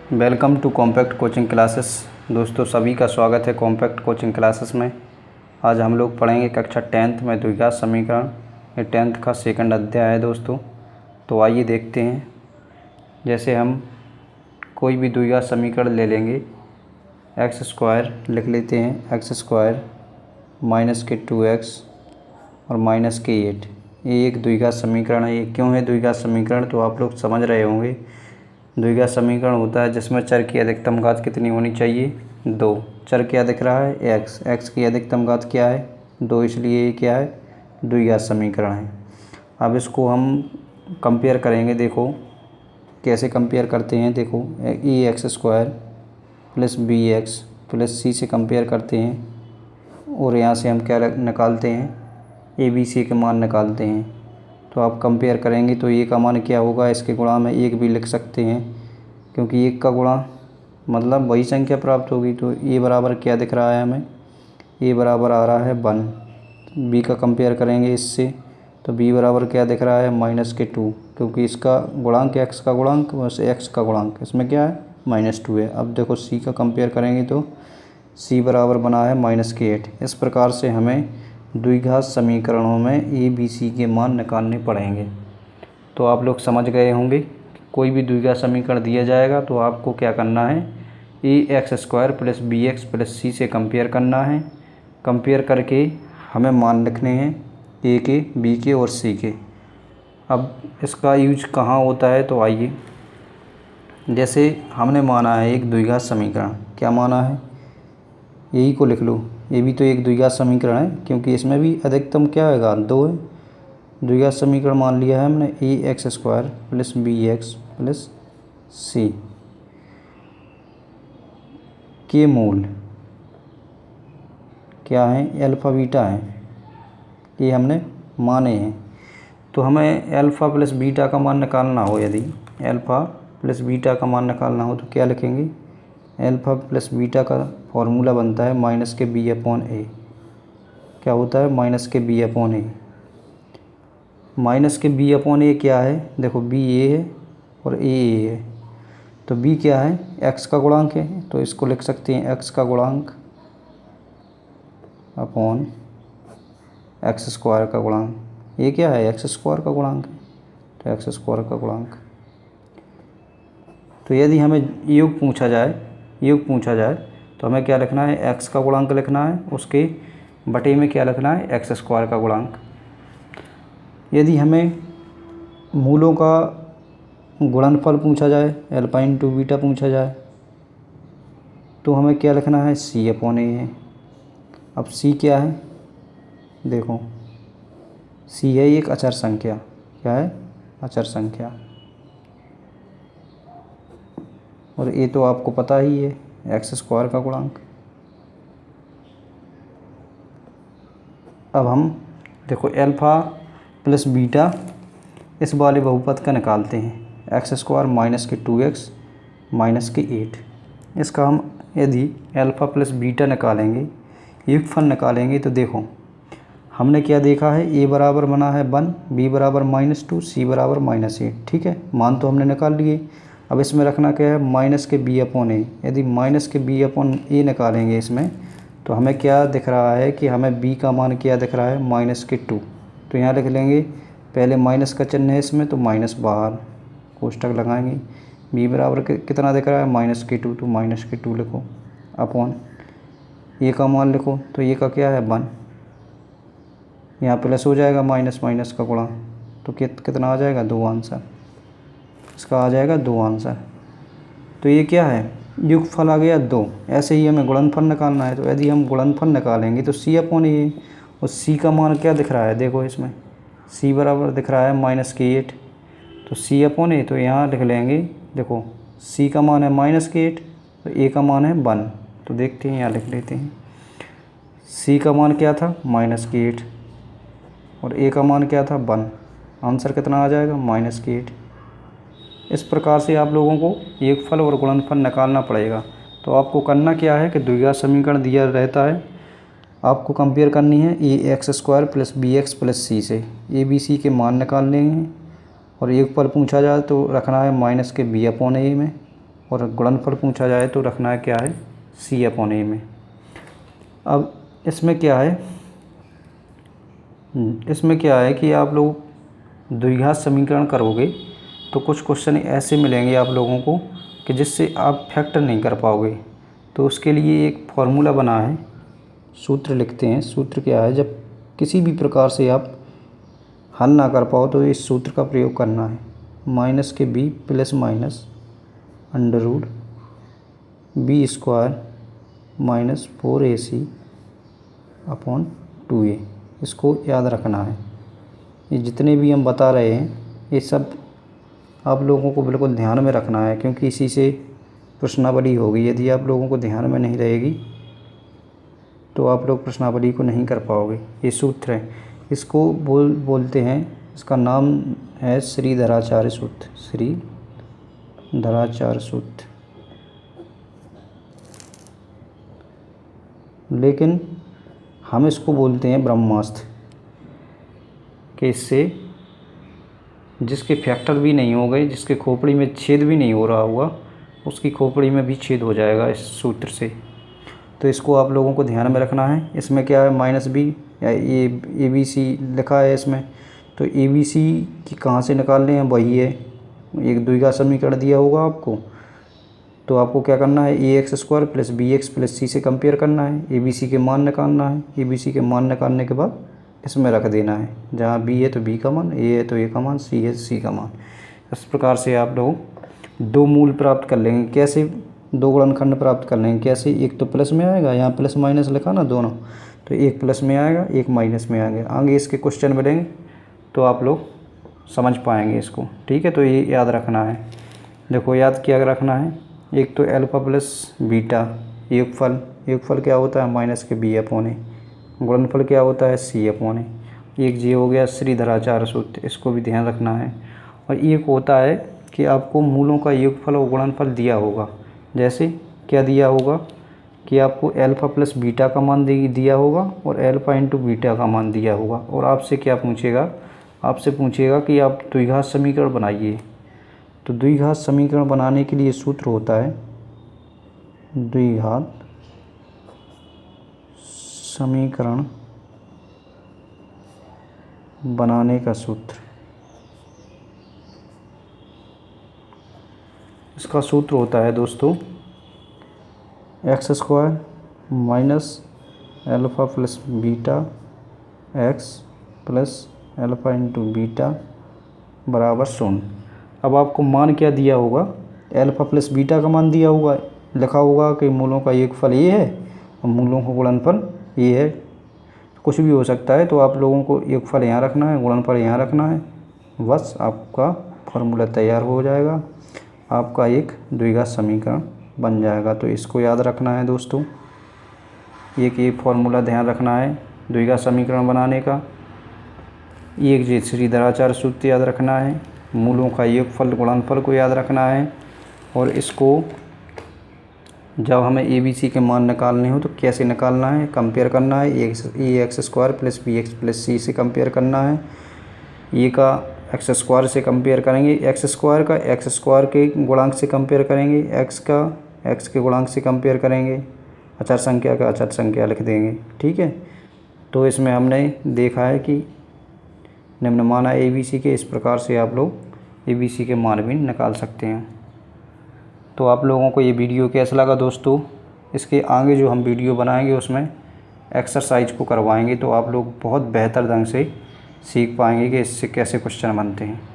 Welcome to compact coaching classes. दोस्तों सभी का स्वागत है कॉम्पैक्ट कोचिंग क्लासेस में। आज हम लोग पढ़ेंगे कक्षा 10th में द्विघात समीकरण। ये 10th का सेकंड अध्याय है दोस्तों। तो आइए देखते हैं। जैसे हम कोई भी द्विघात समीकरण ले लेंगे, एक्स स्क्वायर लिख लेते हैं, एक्स स्क्वायर माइनस के 2x और माइनस के 8। ये एक द्विघात समीकरण है। ये क्यों है द्विघात समीकरण, तो आप लोग समझ रहे होंगे। द्विघात समीकरण होता है जिसमें चर की अधिकतम घात कितनी होनी चाहिए, 2। चर क्या दिख रहा है, एक्स की अधिकतम घात क्या है, 2, इसलिए ये क्या है, द्विघात समीकरण है। अब इसको हम कंपेयर करेंगे। देखो कैसे कंपेयर करते हैं। देखो a x square plus b x plus c से कंपेयर करते हैं और यहाँ से हम क्या निकालते हैं, ए बी सी के मान निकालते हैं। तो आप कंपेयर करेंगे तो ए का मान क्या होगा, इसके गुणा में 1 भी लिख सकते हैं, क्योंकि 1 का गुणा मतलब वही संख्या प्राप्त होगी। तो ए बराबर क्या दिख रहा है हमें, ए बराबर आ रहा है 1। बी का कंपेयर करेंगे इससे तो बी बराबर क्या दिख रहा है, माइनस के 2, क्योंकि इसका गुणांक एक्स का गुणांक बस एक्स का गुणांक इसमें क्या है, -2 है। अब देखो सी का कंपेयर करेंगे तो सी बराबर बना है माइनस के 8। इस प्रकार से हमें द्विघात समीकरणों में ए बी सी के मान निकालने पड़ेंगे। तो आप लोग समझ गए होंगे। कोई भी द्विघात समीकरण दिया जाएगा तो आपको क्या करना है, a x square plus b x plus c से कंपेयर करना है। कंपेयर करके हमें मान लिखने हैं ए के, बी के और सी के। अब इसका यूज कहाँ होता है, तो आइए। जैसे हमने माना है एक द्विघात समीकरण, क्या माना है, यही को लिख लो। ये भी तो एक द्विघात समीकरण है, क्योंकि इसमें भी अधिकतम क्या है, घात 2 है। द्विघात समीकरण मान लिया है हमने a x square plus b x plus c के मूल क्या है, अल्फ़ा बीटा है, ये हमने माने हैं। तो हमें अल्फ़ा प्लस बीटा का मान निकालना हो, यदि अल्फ़ा प्लस बीटा का मान निकालना हो तो क्या लिखेंगे, अल्फ़ा प्लस बीटा का फॉर्मूला बनता है माइनस के बी अपॉन ए। क्या होता है, माइनस के बी अपॉन ए। माइनस के बी अपॉन ए क्या है, देखो बी ए है और ए है। तो बी क्या है, एक्स का गुणांक है, तो इसको लिख सकते हैं एक्स का गुणांक अपॉन एक्स स्क्वायर का गुणांक। ये क्या है, एक्स स्क्वायर का गुणांक है, तो एक्स स्क्वायर का गुणांक। तो यदि हमें योग पूछा जाए तो हमें क्या लिखना है, एक्स का गुणांक लिखना है, उसके बटे में क्या लिखना है, एक्स स्क्वायर का गुणांक। यदि हमें मूलों का गुणनफल पूछा जाए, अल्फ़ा इंटू बीटा पूछा जाए, तो हमें क्या लिखना है, सी अपॉन ए है। अब सी क्या है, देखो सी है एक अचर संख्या। क्या है, अचर संख्या। और ए तो आपको पता ही है, एक्स स्क्वायर का गुणांक। अब हम देखो अल्फ़ा प्लस बीटा इस वाले बहुपद का निकालते हैं, एक्स स्क्वायर माइनस के 2x माइनस के 8। इसका हम यदि अल्फ़ा प्लस बीटा निकालेंगे, योगफल निकालेंगे, तो देखो हमने क्या देखा है, ए बराबर बना है 1, बी बराबर -2, सी बराबर -8। ठीक है, मान तो हमने निकाल लिए। अब इसमें रखना क्या है, माइनस के बी अपॉन ए। यदि माइनस के बी अपॉन ए निकालेंगे इसमें, तो हमें क्या दिख रहा है कि हमें बी का मान क्या दिख रहा है, -2। तो यहाँ लिख लेंगे, पहले माइनस का चिन्ह है इसमें, तो माइनस बाहर कोष्टक लगाएंगे। बी बराबर कितना दिख रहा है, -2, तो -2 लिखो अपॉन ए का मान लिखो, तो ए का क्या है 1। यहाँ प्लस हो जाएगा, माइनस माइनस का गुणा, तो कितना आ जाएगा, 2 आंसर। इसका आ जाएगा 2 आंसर। तो ये क्या है, योगफल आ गया 2। ऐसे ही हमें गुणनफल निकालना है, तो यदि हम गुणनफल निकालेंगे तो सी अपॉन ए, और सी का मान क्या दिख रहा है, देखो इसमें सी बराबर दिख रहा है -8, तो सी अपॉन ए, तो यहाँ लिख लेंगे, देखो सी का मान है -8, तो ए का मान है 1। तो देखते हैं, यहाँ लिख लेते हैं, सी का मान क्या था, -8, और ए का मान क्या था, 1। आंसर कितना आ जाएगा, -8। इस प्रकार से आप लोगों को योगफल और गुणनफल निकालना पड़ेगा। तो आपको करना क्या है कि द्विघात समीकरण दिया रहता है, आपको कंपेयर करनी है a x square plus b x plus c से। ए बी सी के मान निकाल लेंगे, और योगफल पूछा जाए तो रखना है माइनस के बी अपॉन ए में, और गुणनफल पूछा जाए तो रखना है क्या है, C/A में। अब इसमें क्या है कि आप लोग द्विघात समीकरण करोगे तो कुछ क्वेश्चन ऐसे मिलेंगे आप लोगों को कि जिससे आप फैक्टर नहीं कर पाओगे। तो उसके लिए एक फॉर्मूला बना है, सूत्र लिखते हैं। सूत्र क्या है, जब किसी भी प्रकार से आप हल ना कर पाओ तो इस सूत्र का प्रयोग करना है, माइनस के B plus minus under root B² minus 4AC upon 2A। इसको याद रखना है। ये जितने भी हम बता रहे हैं ये सब आप लोगों को बिल्कुल ध्यान में रखना है, क्योंकि इसी से प्रश्नावली होगी। यदि आप लोगों को ध्यान में नहीं रहेगी तो आप लोग प्रश्नावली को नहीं कर पाओगे। ये सूत्र है, इसको बोलते हैं, इसका नाम है श्रीधराचार्य सूत्र। श्रीधराचार्य सूत्र। लेकिन हम इसको बोलते हैं ब्रह्मास्त्र, कि इससे जिसके फैक्टर भी नहीं हो गए, जिसके खोपड़ी में छेद भी नहीं हो रहा हुआ, उसकी खोपड़ी में भी छेद हो जाएगा इस सूत्र से। तो इसको आप लोगों को ध्यान में रखना है। इसमें क्या है, माइनस बी या ABC लिखा है इसमें, तो ABC की कहाँ से निकालने हैं, वही है, एक द्विघात समीकरण दिया होगा आपको, तो आपको क्या करना है, AX² plus BX plus C से कंपेयर करना है, ABC के मान निकालना है। ABC के मान निकालने के बाद इसमें रख देना है, जहाँ B है तो B का मान, A है तो A का मान, C है तो C का मान। इस प्रकार से आप लोग दो मूल प्राप्त कर लेंगे। कैसे, दो गुणनखंड प्राप्त कर लेंगे कैसे, एक तो प्लस में आएगा, यहाँ प्लस माइनस लिखा ना दोनों, तो एक प्लस में आएगा एक माइनस में आएंगे। आगे इसके क्वेश्चन मिलेंगे तो आप लोग समझ पाएंगे इसको, ठीक है। तो ये याद रखना है। देखो याद क्या रखना है, एक तो अल्फ़ा प्लस बीटा योगफल क्या होता है, माइनस के B/A, गुणनफल क्या होता है, C/A। एक ये हो गया श्रीधराचार्य सूत्र, इसको भी ध्यान रखना है। और एक होता है कि आपको मूलों का योगफल और गुणनफल दिया होगा। जैसे क्या दिया होगा कि आपको अल्फ़ा प्लस बीटा का मान दिया होगा और अल्फ़ा इंटू बीटा का मान दिया होगा, और आपसे क्या पूछेगा, आपसे पूछेगा कि आप द्विघात समीकरण बनाइए। तो द्विघात समीकरण बनाने के लिए सूत्र होता है द्विघात समीकरण बनाने का सूत्र। इसका सूत्र होता है दोस्तों x² minus alpha plus beta x plus alpha into beta बराबर 0। अब आपको मान क्या दिया होगा, अल्फ़ा प्लस बीटा का मान दिया होगा, लिखा होगा कि मूलों का योगफल ये है और मूलों का गुणनफल ये है। कुछ भी हो सकता है, तो आप लोगों को योगफल यहाँ रखना है, गुणनफल यहाँ रखना है, बस आपका फॉर्मूला तैयार हो जाएगा, आपका एक द्विघात समीकरण बन जाएगा। तो इसको याद रखना है दोस्तों, एक ये फॉर्मूला ध्यान रखना है द्विघात समीकरण बनाने का। एक ये श्रीधराचार्य सूत्र याद रखना है, मूलों का योगफल गुणनफल को याद रखना है, और इसको जब हमें ABC के मान निकालने हो तो कैसे निकालना है, कंपेयर करना है। AX² plus BX plus C से कंपेयर करना है, ए का x² से कंपेयर करेंगे, x² का x² के गुणांक से कंपेयर करेंगे, x का x के गुणांक से कंपेयर करेंगे, अचर संख्या का अचर संख्या लिख देंगे, ठीक है। तो इसमें हमने देखा है कि निम्न मान है ABC के, इस प्रकार से आप लोग ABC के मान भी निकाल सकते हैं। तो आप लोगों को ये वीडियो कैसा लगा दोस्तों, इसके आगे जो हम वीडियो बनाएंगे उसमें एक्सरसाइज को करवाएंगे, तो आप लोग बहुत बेहतर ढंग से सीख पाएंगे कि इससे कैसे क्वेश्चन बनते हैं।